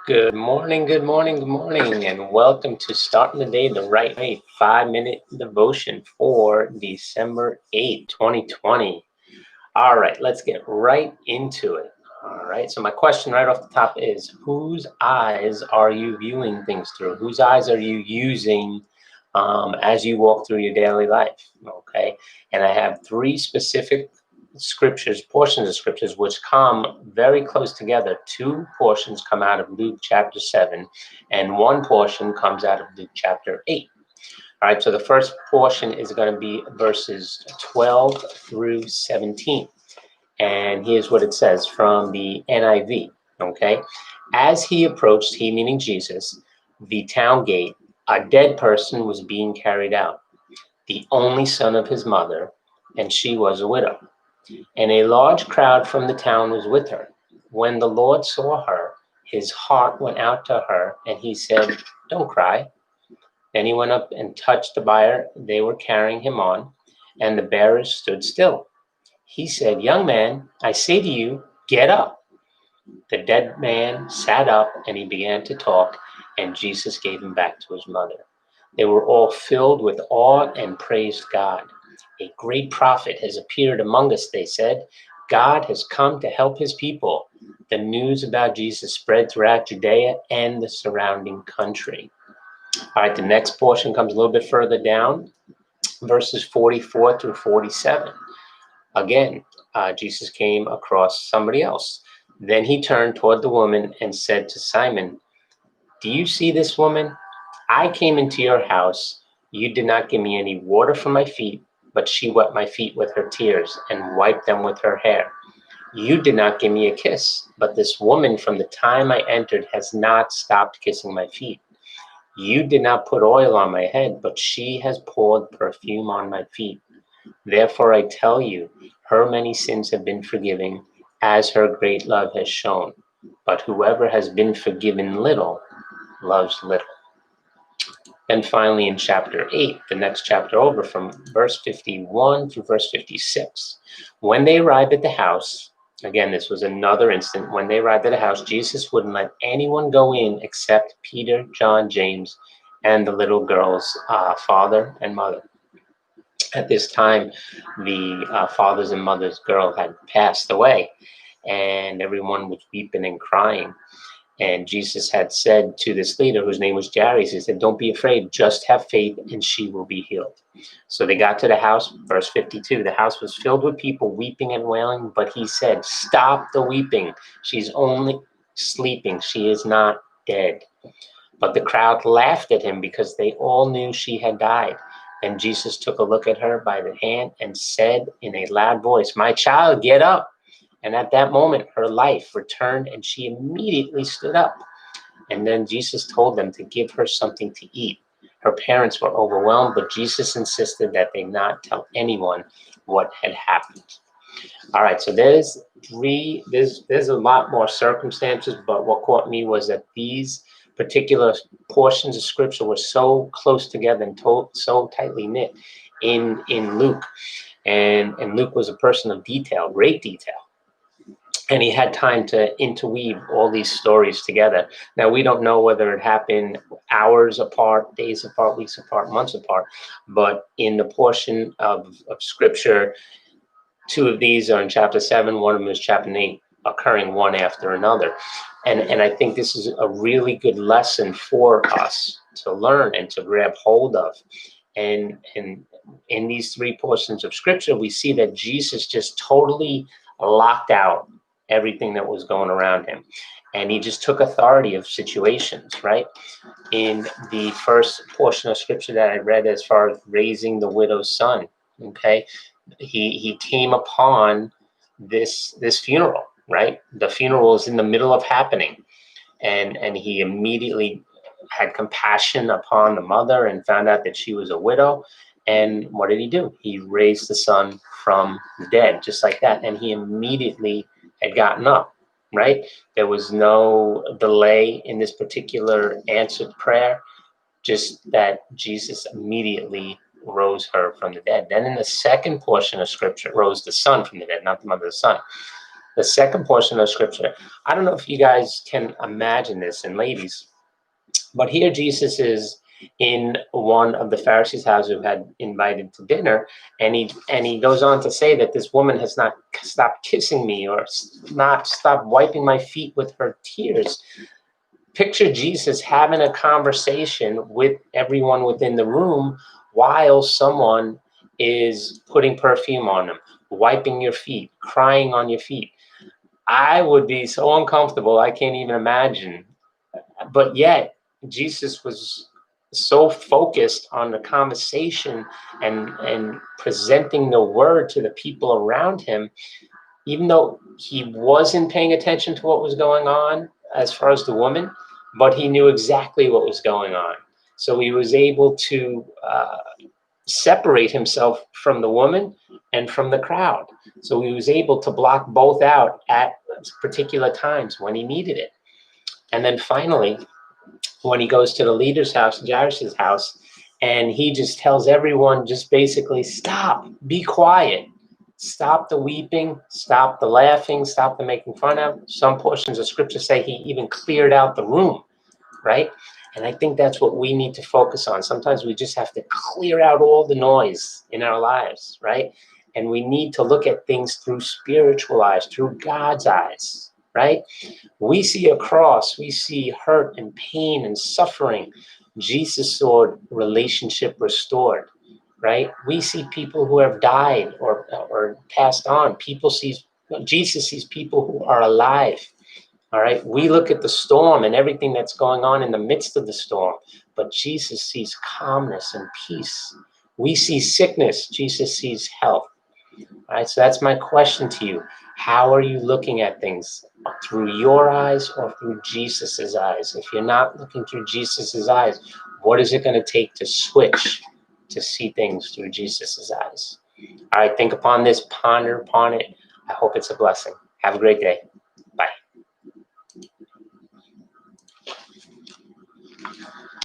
Good morning, good morning, good morning, and welcome to Starting the Day the Right Way 5-minute devotion for December 8th, 2020. All right, let's get right into it. All right, so my question right off the top is, whose eyes are you viewing things through? Whose eyes are you using as you walk through your daily life? Okay, and I have three specific scriptures, portions of scriptures, which come very close together. Two portions come out of Luke chapter 7, and one portion comes out of Luke chapter 8. All right, so the first portion is going to be verses 12 through 17. And here's what it says from the NIV, okay? As he approached, he meaning Jesus, the town gate, a dead person was being carried out, the only son of his mother, and she was a widow. And a large crowd from the town was with her. When the Lord saw her, his heart went out to her, and he said, "Don't cry." Then he went up and touched the bier they were carrying him on, and the bearers stood still. He said, "Young man, I say to you, get up." The dead man sat up, and he began to talk, and Jesus gave him back to his mother. They were all filled with awe and praised God. "A great prophet has appeared among us," they said. "God has come to help his people." The news about Jesus spread throughout Judea and the surrounding country. All right, the next portion comes a little bit further down, verses 44 through 47. Again, Jesus came across somebody else. Then he turned toward the woman and said to Simon, "Do you see this woman? I came into your house. You did not give me any water for my feet, but she wet my feet with her tears and wiped them with her hair. You did not give me a kiss, but this woman from the time I entered has not stopped kissing my feet. You did not put oil on my head, but she has poured perfume on my feet. Therefore I tell you, her many sins have been forgiven, as her great love has shown. But whoever has been forgiven little loves little." And finally, in chapter 8, the next chapter over, from verse 51 through verse 56, when they arrived at the house, again, this was another instant. When they arrived at the house, Jesus wouldn't let anyone go in except Peter, John, James, and the little girl's father and mother. At this time, the father's and mother's girl had passed away, and everyone was weeping and crying. And Jesus had said to this leader, whose name was Jairus, he said, "Don't be afraid, just have faith, and she will be healed." So they got to the house, verse 52. The house was filled with people weeping and wailing, but he said, "Stop the weeping. She's only sleeping. She is not dead." But the crowd laughed at him because they all knew she had died. And Jesus took a look at her by the hand and said in a loud voice, "My child, get up." And at that moment, her life returned, and she immediately stood up. And then Jesus told them to give her something to eat. Her parents were overwhelmed, but Jesus insisted that they not tell anyone what had happened. All right, so there's a lot more circumstances, but what caught me was that these particular portions of scripture were so close together and so tightly knit in Luke. And Luke was a person of detail, great detail. And he had time to interweave all these stories together. Now, we don't know whether it happened hours apart, days apart, weeks apart, months apart, but in the portion of scripture, two of these are in chapter 7, one of them is chapter 8, occurring one after another. And I think this is a really good lesson for us to learn and to grab hold of. And in these three portions of scripture, we see that Jesus just totally locked out everything that was going around him. And he just took authority of situations, right? In the first portion of scripture that I read, as far as raising the widow's son, okay, he came upon this funeral, right? The funeral is in the middle of happening, and he immediately had compassion upon the mother and found out that she was a widow. And what did he do? He raised the son from the dead, just like that. And he immediately had gotten up, right? There was no delay in this particular answered prayer, just that Jesus immediately rose her from the dead. Then in the second portion of scripture, rose the son from the dead, not the mother, the son. The second portion of scripture, I don't know if you guys can imagine this, and ladies, but here Jesus is in one of the Pharisees' house who had invited to dinner, and he goes on to say that this woman has not stopped kissing me or not stopped wiping my feet with her tears. Picture Jesus having a conversation with everyone within the room while someone is putting perfume on them, wiping your feet, crying on your feet. I would be so uncomfortable, I can't even imagine. But yet, Jesus was so focused on the conversation and presenting the word to the people around him, even though he wasn't paying attention to what was going on as far as the woman, but he knew exactly what was going on. So he was able to separate himself from the woman and from the crowd. So he was able to block both out at particular times when he needed it. And then finally, when he goes to the leader's house, Jairus' house, and he just tells everyone, just basically, stop, be quiet. Stop the weeping, stop the laughing, stop the making fun of. Some portions of scripture say he even cleared out the room, right? And I think that's what we need to focus on. Sometimes we just have to clear out all the noise in our lives, right? And we need to look at things through spiritual eyes, through God's eyes, right? We see a cross, we see hurt and pain and suffering. Jesus saw relationship restored, right? We see people who have died or passed on. Jesus sees people who are alive. All right, we look at the storm and everything that's going on in the midst of the storm, but Jesus sees calmness and peace. We see sickness, Jesus sees health. All right, so that's my question to you. How are you looking at things? Through your eyes or through Jesus's eyes? If you're not looking through Jesus's eyes, what is it going to take to switch to see things through Jesus's eyes? All right, think upon this, ponder upon it. I hope it's a blessing. Have a great day.